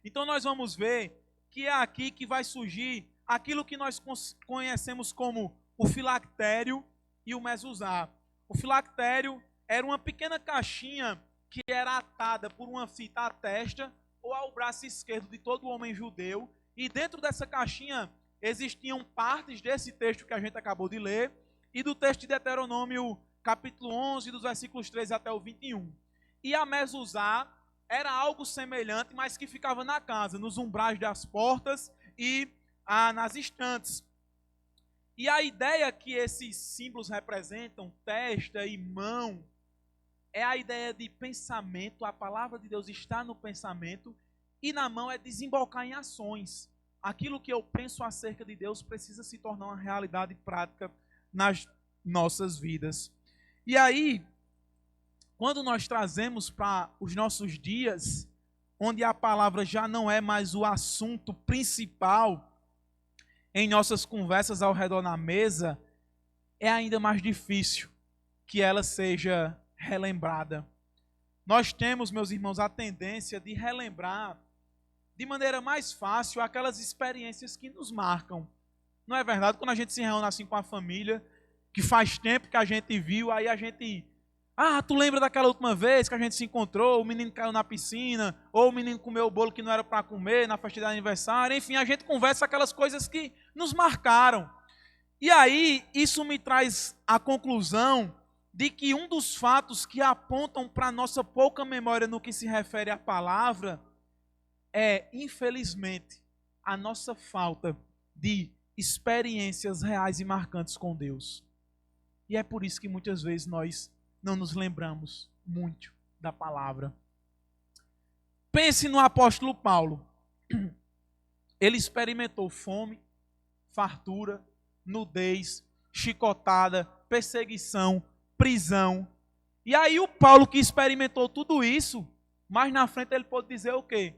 Então nós vamos ver que é aqui que vai surgir aquilo que nós conhecemos como o filactério e o mezuzá. O filactério era uma pequena caixinha que era atada por uma fita à testa ou ao braço esquerdo de todo homem judeu. E dentro dessa caixinha existiam partes desse texto que a gente acabou de ler e do texto de Deuteronômio capítulo 11, dos versículos 13 até o 21. E a mezuzá era algo semelhante, mas que ficava na casa, nos umbrais das portas e nas estantes. E a ideia que esses símbolos representam, testa e mão, é a ideia de pensamento. A palavra de Deus está no pensamento e na mão é desembocar em ações. Aquilo que eu penso acerca de Deus precisa se tornar uma realidade prática nas nossas vidas. E aí, quando nós trazemos para os nossos dias, onde a palavra já não é mais o assunto principal em nossas conversas ao redor da mesa, é ainda mais difícil que ela seja relembrada. Nós temos, meus irmãos, a tendência de relembrar de maneira mais fácil aquelas experiências que nos marcam. Não é verdade? Quando a gente se reúne assim com a família, que faz tempo que a gente viu, aí a gente... tu lembra daquela última vez que a gente se encontrou, o menino caiu na piscina, ou o menino comeu o bolo que não era para comer na festa de aniversário, enfim, a gente conversa aquelas coisas que nos marcaram. E aí, isso me traz a conclusão de que um dos fatos que apontam para a nossa pouca memória no que se refere à palavra é, infelizmente, a nossa falta de experiências reais e marcantes com Deus. E é por isso que muitas vezes nós não nos lembramos muito da palavra. Pense no apóstolo Paulo. Ele experimentou fome, fartura, nudez, chicotada, perseguição, prisão. E aí o Paulo que experimentou tudo isso, mais na frente ele pode dizer o quê?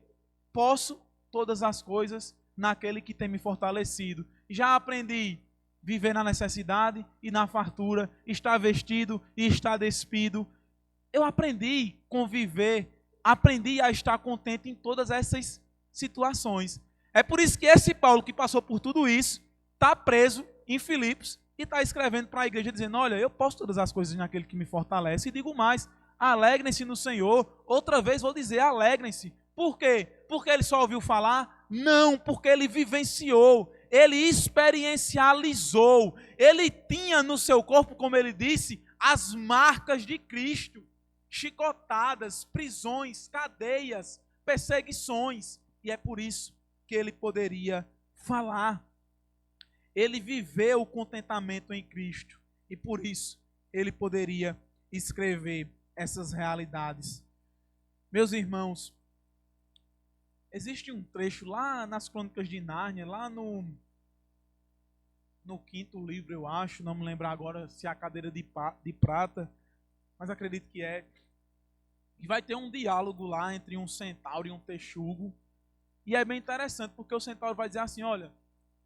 Posso todas as coisas naquele que tem me fortalecido. Já aprendi a viver na necessidade e na fartura, estar vestido e estar despido. Eu aprendi a conviver, aprendi a estar contente em todas essas situações. É por isso que esse Paulo que passou por tudo isso, está preso em Filipos e está escrevendo para a igreja dizendo, olha, eu posso todas as coisas naquele que me fortalece. E digo mais, alegrem-se no Senhor. Outra vez vou dizer, alegrem-se. Por quê? Porque ele só ouviu falar? Não, porque ele vivenciou, ele experiencializou, ele tinha no seu corpo, como ele disse, as marcas de Cristo, chicotadas, prisões, cadeias, perseguições, e é por isso que ele poderia falar. Ele viveu o contentamento em Cristo, e por isso ele poderia escrever essas realidades. Meus irmãos, existe um trecho lá nas Crônicas de Nárnia, lá no 5º livro, eu acho, não me lembro agora se é a cadeira de prata, mas acredito que é. E vai ter um diálogo lá entre um centauro e um texugo. E é bem interessante, porque o centauro vai dizer assim, olha,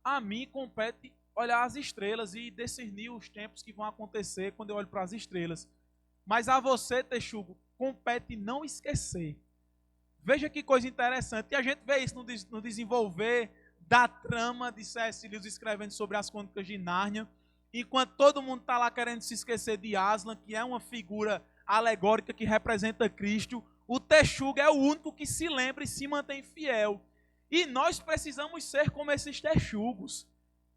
a mim compete olhar as estrelas e discernir os tempos que vão acontecer quando eu olho para as estrelas. Mas a você, texugo, compete não esquecer. Veja que coisa interessante. E a gente vê isso no desenvolver da trama de C.S. Lewis escrevendo sobre as Crônicas de Nárnia. Enquanto todo mundo está lá querendo se esquecer de Aslan, que é uma figura alegórica que representa Cristo, o texugo é o único que se lembra e se mantém fiel. E nós precisamos ser como esses texugos.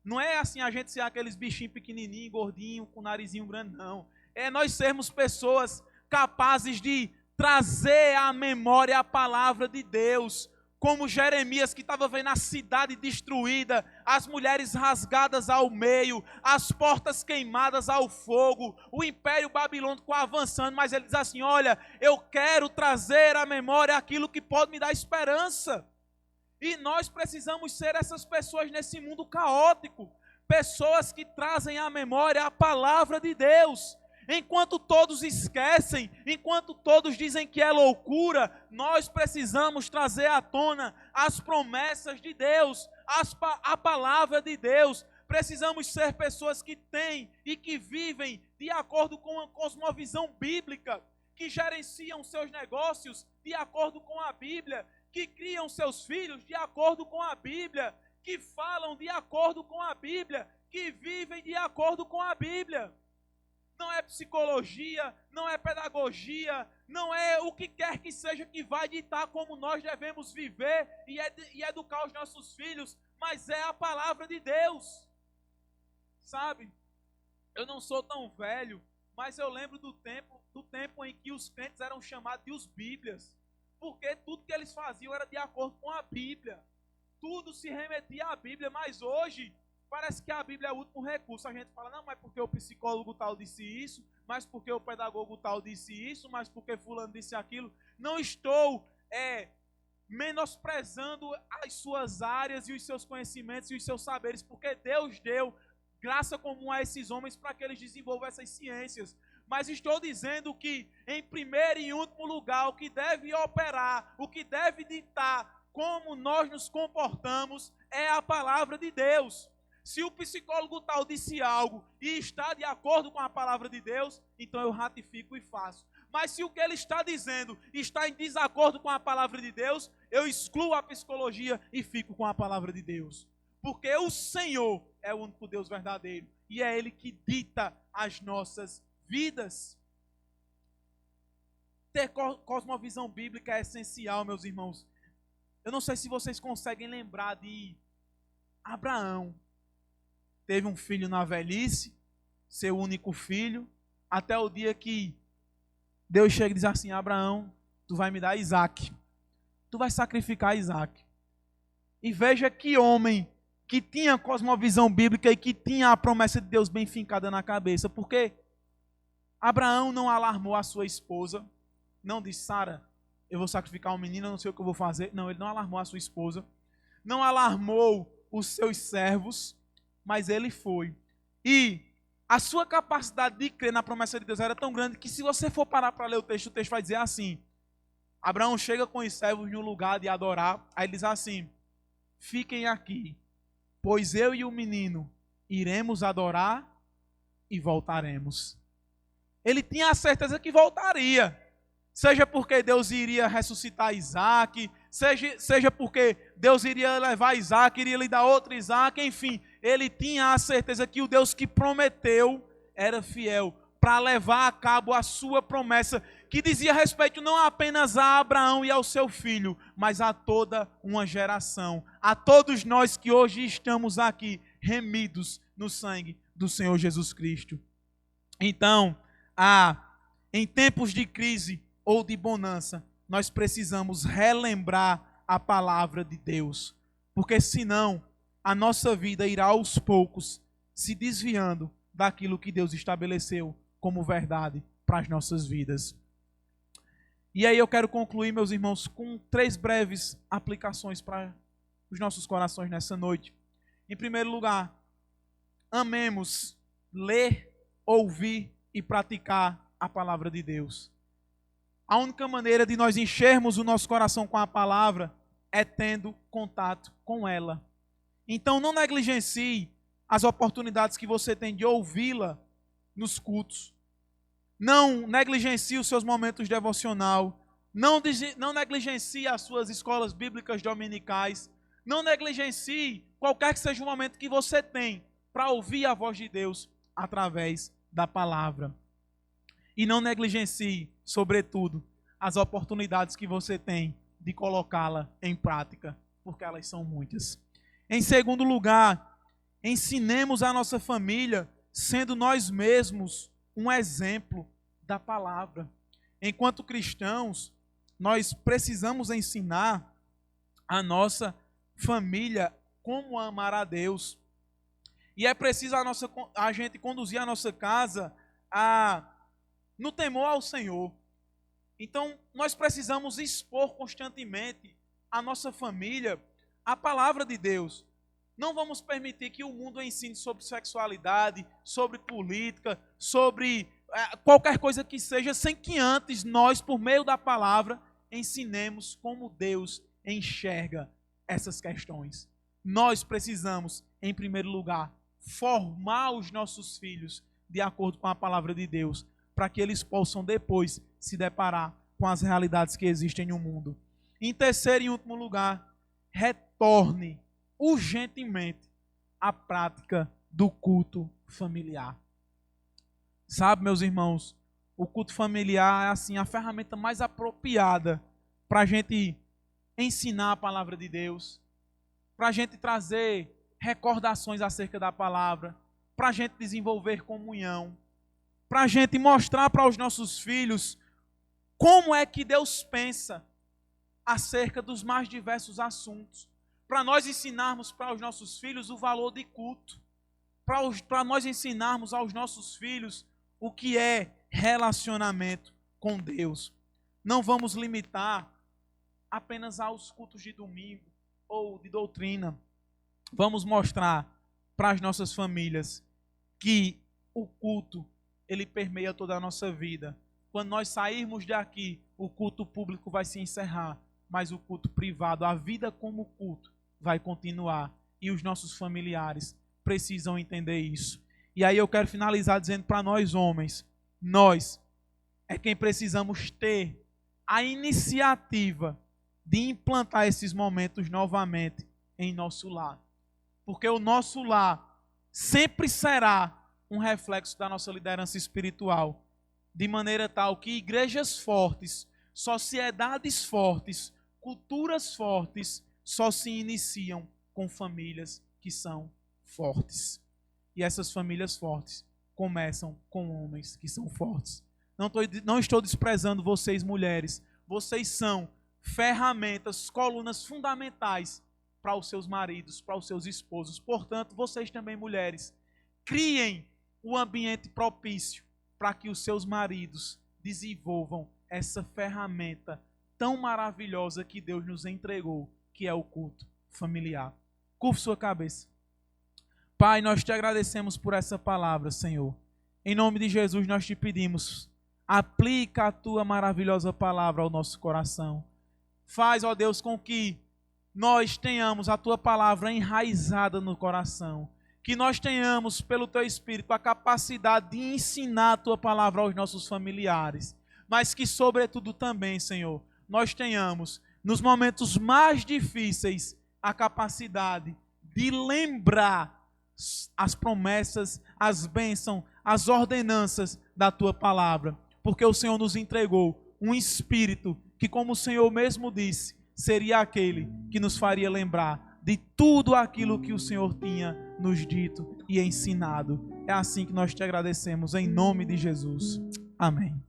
Não é assim a gente ser aqueles bichinhos pequenininhos, gordinhos, com narizinho grande, não. É nós sermos pessoas capazes de trazer à memória a palavra de Deus, como Jeremias que estava vendo a cidade destruída, as mulheres rasgadas ao meio, as portas queimadas ao fogo, o império babilônico avançando, mas ele diz assim, olha, eu quero trazer à memória aquilo que pode me dar esperança. E nós precisamos ser essas pessoas nesse mundo caótico, pessoas que trazem à memória a palavra de Deus. Enquanto todos esquecem, enquanto todos dizem que é loucura, nós precisamos trazer à tona as promessas de Deus, a palavra de Deus. Precisamos ser pessoas que têm e que vivem de acordo com a cosmovisão bíblica, que gerenciam seus negócios de acordo com a Bíblia, que criam seus filhos de acordo com a Bíblia, que falam de acordo com a Bíblia, que vivem de acordo com a Bíblia. Não é psicologia, não é pedagogia, não é o que quer que seja que vai ditar como nós devemos viver e educar os nossos filhos, mas é a palavra de Deus. Sabe? Eu não sou tão velho, mas eu lembro do tempo em que os crentes eram chamados de os bíblias, porque tudo que eles faziam era de acordo com a Bíblia. Tudo se remetia à Bíblia, mas hoje parece que a Bíblia é o último recurso. A gente fala, não, mas porque o psicólogo tal disse isso, mas porque o pedagogo tal disse isso, mas porque fulano disse aquilo. Não estou menosprezando as suas áreas e os seus conhecimentos e os seus saberes, porque Deus deu graça comum a esses homens para que eles desenvolvam essas ciências. Mas estou dizendo que, em primeiro e último lugar, o que deve operar, o que deve ditar como nós nos comportamos é a palavra de Deus. Se o psicólogo tal disse algo e está de acordo com a palavra de Deus, então eu ratifico e faço. Mas se o que ele está dizendo está em desacordo com a palavra de Deus, eu excluo a psicologia e fico com a palavra de Deus. Porque o Senhor é o único Deus verdadeiro e é Ele que dita as nossas vidas. Ter cosmovisão bíblica é essencial, meus irmãos. Eu não sei se vocês conseguem lembrar de Abraão. Teve um filho na velhice, seu único filho, até o dia que Deus chega e diz assim, Abraão, tu vai me dar Isaac. Tu vai sacrificar Isaac. E veja que homem que tinha cosmovisão bíblica e que tinha a promessa de Deus bem fincada na cabeça. Porque Abraão não alarmou a sua esposa, não disse: Sara, eu vou sacrificar um menino, eu não sei o que eu vou fazer. Não, ele não alarmou a sua esposa, não alarmou os seus servos, mas ele foi. E a sua capacidade de crer na promessa de Deus era tão grande que, se você for parar para ler o texto vai dizer assim: Abraão chega com os servos em um lugar de adorar, aí ele diz assim: fiquem aqui, pois eu e o menino iremos adorar e voltaremos. Ele tinha a certeza que voltaria, seja porque Deus iria ressuscitar Isaac, seja porque Deus iria levar Isaac, iria lhe dar outro Isaac, enfim, ele tinha a certeza que o Deus que prometeu era fiel para levar a cabo a sua promessa, que dizia respeito não apenas a Abraão e ao seu filho, mas a toda uma geração, a todos nós que hoje estamos aqui, remidos no sangue do Senhor Jesus Cristo. Então, em tempos de crise ou de bonança, nós precisamos relembrar a palavra de Deus, porque senão a nossa vida irá aos poucos se desviando daquilo que Deus estabeleceu como verdade para as nossas vidas. E aí eu quero concluir, meus irmãos, com 3 breves aplicações para os nossos corações nessa noite. Em primeiro lugar, amemos ler, ouvir e praticar a palavra de Deus. A única maneira de nós enchermos o nosso coração com a palavra é tendo contato com ela. Então não negligencie as oportunidades que você tem de ouvi-la nos cultos. Não negligencie os seus momentos de devocional. Não negligencie as suas escolas bíblicas dominicais. Não negligencie qualquer que seja o momento que você tem para ouvir a voz de Deus através da palavra. E não negligencie, sobretudo, as oportunidades que você tem de colocá-la em prática, porque elas são muitas. Em segundo lugar, ensinemos a nossa família, sendo nós mesmos um exemplo da palavra. Enquanto cristãos, nós precisamos ensinar a nossa família como amar a Deus. E é preciso a gente conduzir a nossa casa no temor ao Senhor. Então, nós precisamos expor constantemente a nossa família a palavra de Deus. Não vamos permitir que o mundo ensine sobre sexualidade, sobre política, sobre qualquer coisa que seja, sem que antes nós, por meio da palavra, ensinemos como Deus enxerga essas questões. Nós precisamos, em primeiro lugar, formar os nossos filhos de acordo com a palavra de Deus, para que eles possam depois se deparar com as realidades que existem no mundo. Em terceiro e último lugar, retorne urgentemente à prática do culto familiar. Sabe, meus irmãos, o culto familiar é assim a ferramenta mais apropriada para a gente ensinar a palavra de Deus, para a gente trazer recordações acerca da palavra, para a gente desenvolver comunhão, para a gente mostrar para os nossos filhos como é que Deus pensa acerca dos mais diversos assuntos, para nós ensinarmos para os nossos filhos o valor de culto, para nós ensinarmos aos nossos filhos o que é relacionamento com Deus. Não vamos limitar apenas aos cultos de domingo ou de doutrina. Vamos mostrar para as nossas famílias que o culto, ele permeia toda a nossa vida. Quando nós sairmos daqui, o culto público vai se encerrar, mas o culto privado, a vida como culto, vai continuar. E os nossos familiares precisam entender isso. E aí eu quero finalizar dizendo para nós homens, nós é quem precisamos ter a iniciativa de implantar esses momentos novamente em nosso lar. Porque o nosso lar sempre será um reflexo da nossa liderança espiritual, de maneira tal que igrejas fortes, sociedades fortes, culturas fortes, só se iniciam com famílias que são fortes. E essas famílias fortes começam com homens que são fortes. Não estou desprezando vocês, mulheres. Vocês são ferramentas, colunas fundamentais para os seus maridos, para os seus esposos. Portanto, vocês também, mulheres, criem o ambiente propício para que os seus maridos desenvolvam essa ferramenta tão maravilhosa que Deus nos entregou, que é o culto familiar. Curve sua cabeça. Pai, nós te agradecemos por essa palavra, Senhor. Em nome de Jesus, nós te pedimos, aplica a tua maravilhosa palavra ao nosso coração. Faz, ó Deus, com que nós tenhamos a tua palavra enraizada no coração. Que nós tenhamos, pelo teu Espírito, a capacidade de ensinar a tua palavra aos nossos familiares. Mas que, sobretudo, também, Senhor, nós tenhamos, nos momentos mais difíceis, a capacidade de lembrar as promessas, as bênçãos, as ordenanças da tua palavra. Porque o Senhor nos entregou um Espírito que, como o Senhor mesmo disse, seria aquele que nos faria lembrar de tudo aquilo que o Senhor tinha nos dito e ensinado. É assim que nós te agradecemos, em nome de Jesus. Amém.